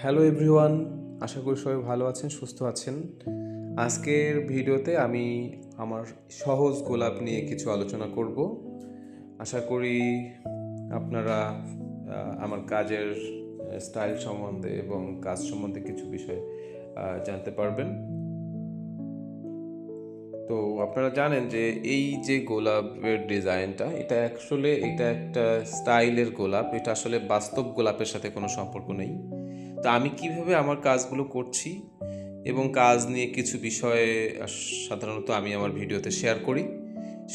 Hello everyone, আশা করি সবাই ভালো আছেন, সুস্থ আছেন। আজকের ভিডিওতে আমি আমার সহজ গোলাপ নিয়ে কিছু আলোচনা করব। আশা করি আপনারা আমার কাজের স্টাইল সম্বন্ধে এবং কাজ সম্বন্ধে কিছু বিষয় জানতে পারবেন। তো আপনারা জানেন যে এই যে গোলাপের ডিজাইনটা, এটা একটা স্টাইলের গোলাপ। এটা আসলে বাস্তব গোলাপের সাথে কোনো সম্পর্ক নেই। তো আমি কিভাবে আমার কাজগুলো করছি এবং কাজ নিয়ে কিছু বিষয়ে সাধারণত আমি আমার ভিডিওতে শেয়ার করি,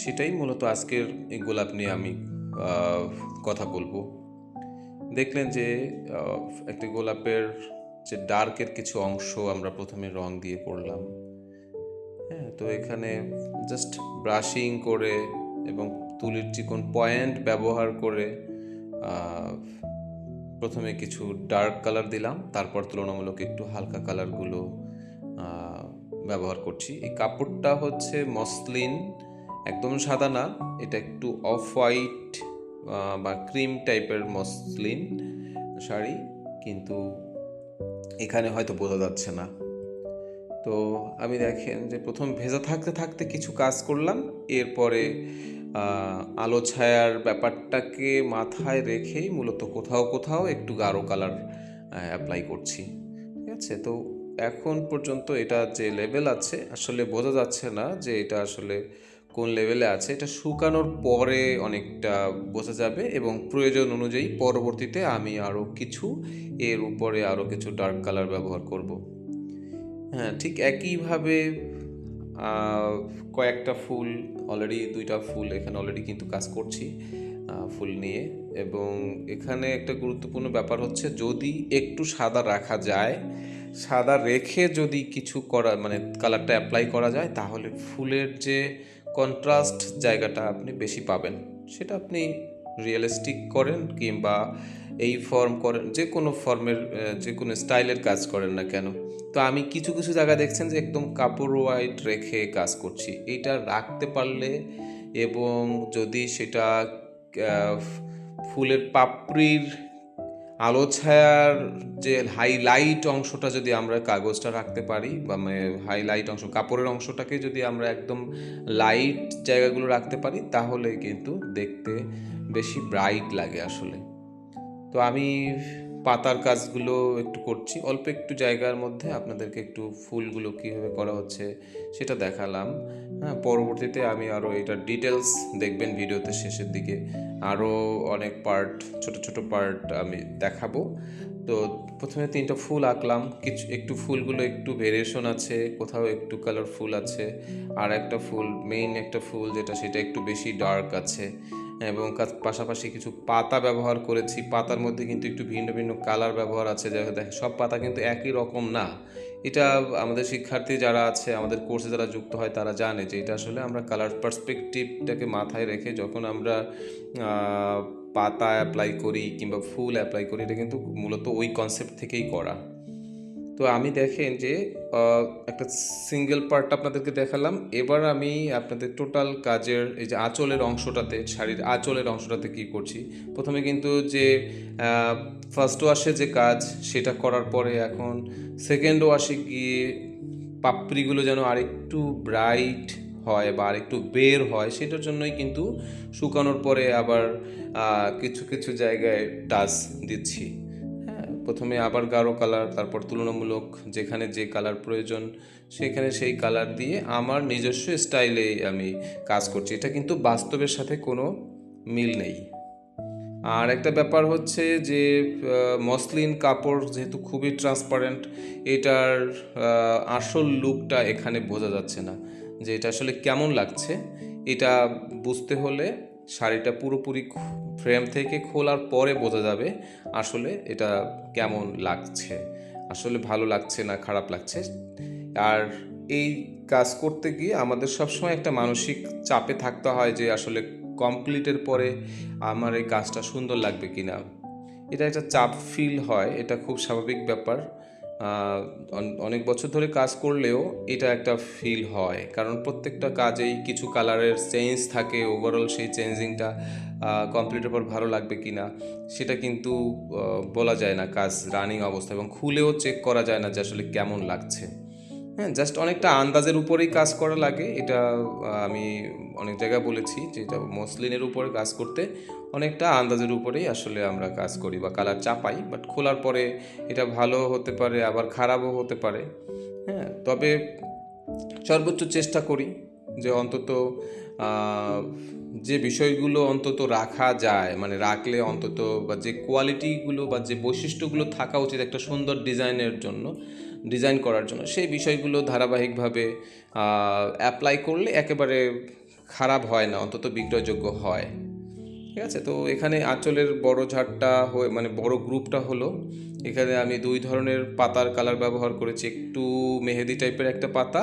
সেটাই মূলত আজকের এই গোলাপ নিয়ে আমি আহ, কথা বলবো। দেখলেন যে একটি গোলাপের যে ডার্কের কিছু অংশ আমরা প্রথমে রং দিয়ে করলাম। হ্যাঁ, তো এখানে জাস্ট ব্রাশিং করে এবং তুলির চিকন পয়েন্ট ব্যবহার করে আহ, প্রথমে কিছু ডার্ক কালার দিলাম, তারপর তুলনামূলক একটু হালকা কালারগুলো ব্যবহার করছি। এই কাপড়টা হচ্ছে মসলিন, একদম সাদা না, এটা একটু অফ হোয়াইট বা ক্রিম টাইপের মসলিন শাড়ি, কিন্তু এখানে হয়তো বোঝা যাচ্ছে না। তো আমি দেখেন যে প্রথম ভেজা থাকতে থাকতে কিছু কাজ করলাম, এরপরে আলো ছায়ার ব্যাপারটাকে মাথায় রেখেই মূলত কোথাও কোথাও একটু গাঢ় কালার অ্যাপ্লাই করছি। ঠিক আছে, তো এখন পর্যন্ত এটা যে লেভেল আছে আসলে বোঝা যাচ্ছে না যে এটা আসলে কোন লেভেলে আছে। এটা শুকানোর পরে অনেকটা বোঝা যাবে এবং প্রয়োজন অনুযায়ী পরবর্তীতে আমি আরও কিছু এর উপরে আরও কিছু ডার্ক কালার ব্যবহার করব। হ্যাঁ, ঠিক একইভাবে কয়েকটা ফুল, অলরেডি 2টা ফুল এখানে অলরেডি কিন্তু কাজ করছি ফুল নিয়ে। এবং এখানে একটা গুরুত্বপূর্ণ ব্যাপার হচ্ছে, যদি একটু সাদা রাখা যায়, সাদা রেখে যদি কিছু করা মানে কালারটা অ্যাপ্লাই করা যায়, তাহলে ফুলের যে কন্ট্রাস্ট জায়গাটা আপনি বেশি পাবেন। সেটা আপনি রিয়েলিস্টিক করেন কিংবা এই ফর্ম করেন, যে কোনো ফর্মের যে কোনো স্টাইলের কাজ করেন না কেন। তো আমি কিছু কিছু জায়গা দেখছেন যে একদম কাপড় হোয়াইট রেখে কাজ করছি। এইটা রাখতে পারলে এবং যদি সেটা ফুলের পাপড়ির আলো ছায়ার যে হাইলাইট অংশটা যদি আমরা কাগজটা রাখতে পারি, বা হাইলাইট অংশ কাপড়ের অংশটাকে যদি আমরা একদম লাইট জায়গাগুলো রাখতে পারি, তাহলে কিন্তু দেখতে বেশি ব্রাইট লাগে আসলে। তো আমি পাতার কাজগুলো একটু করছি অল্প একটু জায়গার মধ্যে, আপনাদেরকে একটু ফুলগুলো কীভাবে করা হচ্ছে সেটা দেখালাম। হ্যাঁ, পরবর্তীতে আমি আরও এটার ডিটেলস দেখবেন ভিডিওতে শেষের দিকে, আরও অনেক পার্ট, ছোট ছোট পার্ট আমি দেখাবো। তো প্রথমে 3টা ফুল আঁকলাম, কিছু একটু ফুলগুলো একটু ভেরিয়েশন আছে, কোথাও একটু কালারফুল আছে, আর একটা ফুল মেইন একটা ফুল যেটা সেটা একটু বেশি ডার্ক আছে। এবং পাশাপাশি কিছু পাতা ব্যবহার করেছি, পাতার মধ্যে কিন্তু একটু ভিন্ন ভিন্ন কালার ব্যবহার আছে। দেখে সব পাতা কিন্তু একই রকম না। এটা আমাদের শিক্ষার্থী যারা আছে, আমাদের কোর্সে যারা যুক্ত হয়, তারা জানে যে এটা আসলে আমরা কালার পার্সপেক্টিভটাকে মাথায় রেখে যখন আমরা পাতা অ্যাপ্লাই করি কিংবা ফুল অ্যাপ্লাই করি, এটা কিন্তু মূলত ওই কনসেপ্ট থেকেই করা। তো আমি দেখেন যে একটা সিঙ্গেল পার্ট আপনাদেরকে দেখালাম। এবার আমি আপনাদের টোটাল কাজের এই যে আঁচলের অংশটাতে, শাড়ির আঁচলের অংশটাতে কী করছি। প্রথমে কিন্তু যে ফার্স্ট ওয়াশে যে কাজ, সেটা করার পরে এখন সেকেন্ড ওয়াশে গিয়ে পাপড়িগুলো যেন আরেকটু ব্রাইট হয় বা আরেকটু বের হয়, সেটার জন্যই কিন্তু শুকানোর পরে আবার কিছু কিছু জায়গায় টাচ দিচ্ছি। হ্যাঁ, প্রথমে আবার গাঢ় কালার, তারপর তুলনামূলক যেখানে যে কালার প্রয়োজন সেখানে সেই কালার দিয়ে আমার নিজস্ব স্টাইলে আমি কাজ করছি। এটা কিন্তু বাস্তবের সাথে কোনো মিল নেই। আর একটা ব্যাপার হচ্ছে যে মসলিন কাপড় যেহেতু খুবই ট্রান্সপারেন্ট, এটার আসল লুকটা এখানে বোঝা যাচ্ছে না যে এটা আসলে কেমন লাগছে। এটা বুঝতে হলে শাড়িটা পুরোপুরি ফ্রেম থেকে খোলার পরে বোঝা যাবে আসলে এটা কেমন লাগছে, আসলে ভালো লাগছে না খারাপ লাগছে। আর এই কাজ করতে গিয়ে আমাদের সবসময় একটা মানসিক চাপে থাকতে হয় যে আসলে কমপ্লিটের পরে আমার এই কাজটা সুন্দর লাগবে কি না। এটা একটা চাপ ফিল হয়, এটা খুব স্বাভাবিক ব্যাপার। অনেক বছর ধরে কাজ করলেও এটা একটা ফিল হয়, কারণ প্রত্যেকটা কাজেই কিছু কালারের চেঞ্জ থাকে। ওভারঅল সেই চেঞ্জিংটা কমপ্লিটের পর ভালো লাগবে কি না সেটা কিন্তু বলা যায় না কাজ রানিং অবস্থা, এবং খুলেও চেক করা যায় না যে আসলে কেমন লাগছে। হ্যাঁ, জাস্ট অনেকটা আন্দাজের উপরেই কাজ করা লাগে। এটা আমি অনেক জায়গায় বলেছি যে এটা মসলিনের উপরে কাজ করতে অনেকটা আন্দাজের উপরেই আসলে আমরা কাজ করি বা কালার চাপাই, বাট খোলার পরে এটা ভালো হতে পারে আবার খারাপও হতে পারে। হ্যাঁ, তবে সর্বোচ্চ চেষ্টা করি যে অন্তত যে বিষয়গুলো অন্তত রাখা যায়, মানে রাখলে অন্তত বা যে কোয়ালিটিগুলো বা যে বৈশিষ্ট্যগুলো থাকা উচিত একটা সুন্দর ডিজাইন করার জন্য, সেই বিষয়গুলো ধারাবাহিকভাবে অ্যাপ্লাই করলে একেবারে খারাপ হয় না, অন্তত বিক্রয়যোগ্য হয়। ঠিক আছে, তো এখানে আঁচলের বড় ঝাড়টা মানে বড় গ্রুপটা হলো, এখানে আমি 2 ধরনের পাতার কালার ব্যবহার করেছি। একটু মেহেদি টাইপের একটা পাতা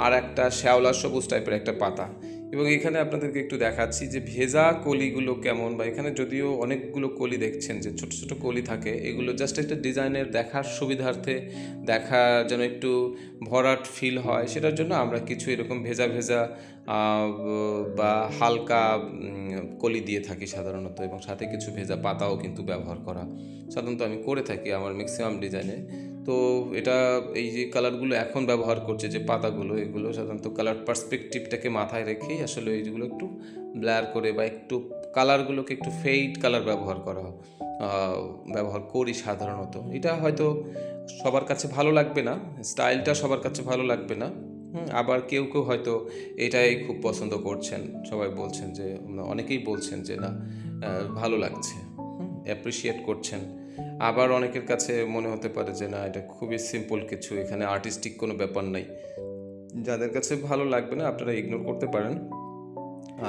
আর একটা শ্যাওলা সবুজ টাইপের একটা পাতা। এবং এখানে আপনাদেরকে একটু দেখাচ্ছি যে ভেজা কলিগুলো কেমন, বা এখানে যদিও অনেকগুলো কলি দেখছেন যে ছোট ছোট কলি থাকে, এগুলো জাস্ট একটা ডিজাইনের দেখার সুবিধার্থে, দেখা যেন একটু ভরাট ফিল হয়, সেটার জন্য আমরা কিছু এরকম ভেজা ভেজা বা হালকা কলি দিয়ে থাকি সাধারণত, এবং সাথে কিছু ভেজা পাতাও কিন্তু ব্যবহার করা সাধারণত আমি করে থাকি আমার ম্যাক্সিমাম ডিজাইনে। তো এটা এই যে কালারগুলো এখন ব্যবহার করছে যে পাতাগুলো, এগুলো সাধারণত কালার পার্সপেক্টিভটাকে মাথায় রেখেই আসলে এইগুলো একটু ব্লার করে বা একটু কালারগুলোকে একটু ফেইড কালার ব্যবহার করি সাধারণত। এটা হয়তো সবার কাছে ভালো লাগবে না, স্টাইলটা সবার কাছে ভালো লাগবে না। আবার কেউ কেউ হয়তো এটাই খুব পছন্দ করছেন, সবাই বলছেন যে, অনেকেই বলছেন যে না ভালো লাগছে, অ্যাপ্রিসিয়েট করছেন। আবার অনেকের কাছে মনে হতে পারে যে না এটা খুবই সিম্পল কিছু, এখানে আর্টিস্টিক কোনো ব্যাপার নাই। যাদের কাছে ভালো লাগবে না আপনারা ইগনোর করতে পারেন।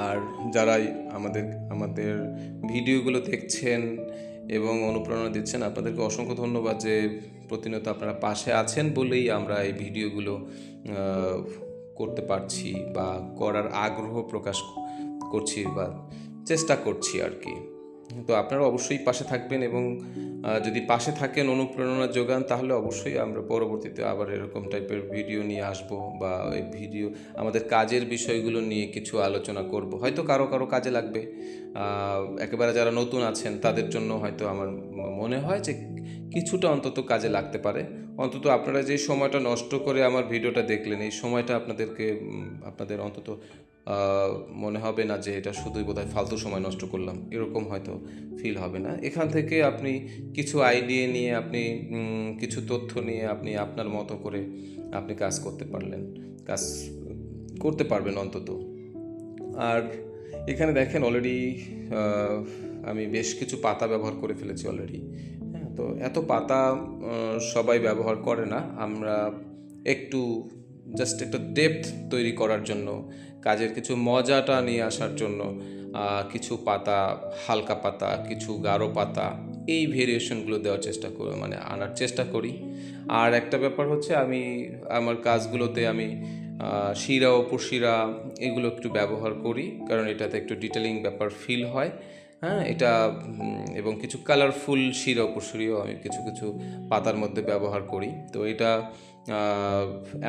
আর যারাই আমাদের আমাদের ভিডিওগুলো দেখছেন এবং অনুপ্রেরণা দিচ্ছেন, আপনাদেরকে অসংখ্য ধন্যবাদ যে প্রতিনিয়ত আপনারা পাশে আছেন বলেই আমরা এই ভিডিওগুলো করতে পারছি বা করার আগ্রহ প্রকাশ করছি বা চেষ্টা করছি আর কি। তো আপনারা অবশ্যই পাশে থাকবেন, এবং যদি পাশে থাকেন, অনুপ্রেরণা যোগান, তাহলে অবশ্যই আমরা পরবর্তীতে আবার এরকম টাইপের ভিডিও নিয়ে আসব, বা এই ভিডিও আমাদের কাজের বিষয়গুলো নিয়ে কিছু আলোচনা করব। হয়তো কারো কারো কাজে লাগবে, একেবারে যারা নতুন আছেন তাদের জন্য হয়তো আমার মনে হয় যে কিছুটা অন্তত কাজে লাগতে পারে। অন্তত আপনারা যে সময়টা নষ্ট করে আমার ভিডিওটা দেখলেন, এই সময়টা আপনাদের অন্তত মনে হবে না যে এটা শুধুই বোধহয় ফালতু সময় নষ্ট করলাম, এরকম হয়তো ফিল হবে না। এখান থেকে আপনি কিছু আইডিয়া নিয়ে, আপনি কিছু তথ্য নিয়ে আপনি আপনার মতো করে আপনি কাজ করতে পারবেন অন্তত। আর এখানে দেখেন অলরেডি আমি বেশ কিছু পাতা ব্যবহার করে ফেলেছি অলরেডি। হ্যাঁ, তো এত পাতা সবাই ব্যবহার করে না। আমরা একটু জাস্ট একটা ডেপথ তৈরি করার জন্য, কাজের কিছু মজাটা নিয়ে আসার জন্য কিছু পাতা, হালকা পাতা, কিছু গাঢ় পাতা, এই ভেরিয়েশনগুলো দেওয়ার মানে আনার চেষ্টা করি। আর একটা ব্যাপার হচ্ছে, আমি আমার কাজগুলোতে আমি শিরা উপশিরা এগুলো একটু ব্যবহার করি, কারণ এটাতে একটু ডিটেলিং ব্যাপার ফিল হয়। হ্যাঁ, এটা এবং কিছু কালারফুল শিরা উপশিরাও আমি কিছু কিছু পাতার মধ্যে ব্যবহার করি। তো এটা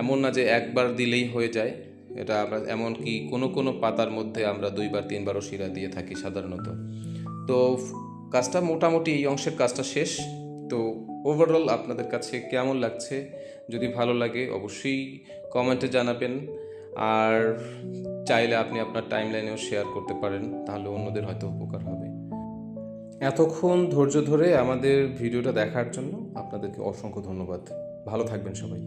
এমন না যে একবার দিলেই হয়ে যায়, এটা আমরা এমনকি কোনো কোনো পাতার মধ্যে আমরা 2বার 3বারও শিরা দিয়ে থাকি সাধারণত। তো কাজটা মোটামুটি এই অংশের কাজটা শেষ। তো ওভারঅল আপনাদের কাছে কেমন লাগছে, যদি ভালো লাগে অবশ্যই কমেন্টে জানাবেন। আর চাইলে আপনি আপনার টাইমলাইনেও শেয়ার করতে পারেন, তাহলে অন্যদের হয়তো উপকার হবে। এতক্ষণ ধৈর্য ধরে আমাদের ভিডিওটা দেখার জন্য আপনাদেরকে অসংখ্য ধন্যবাদ। ভালো থাকবেন সবাই।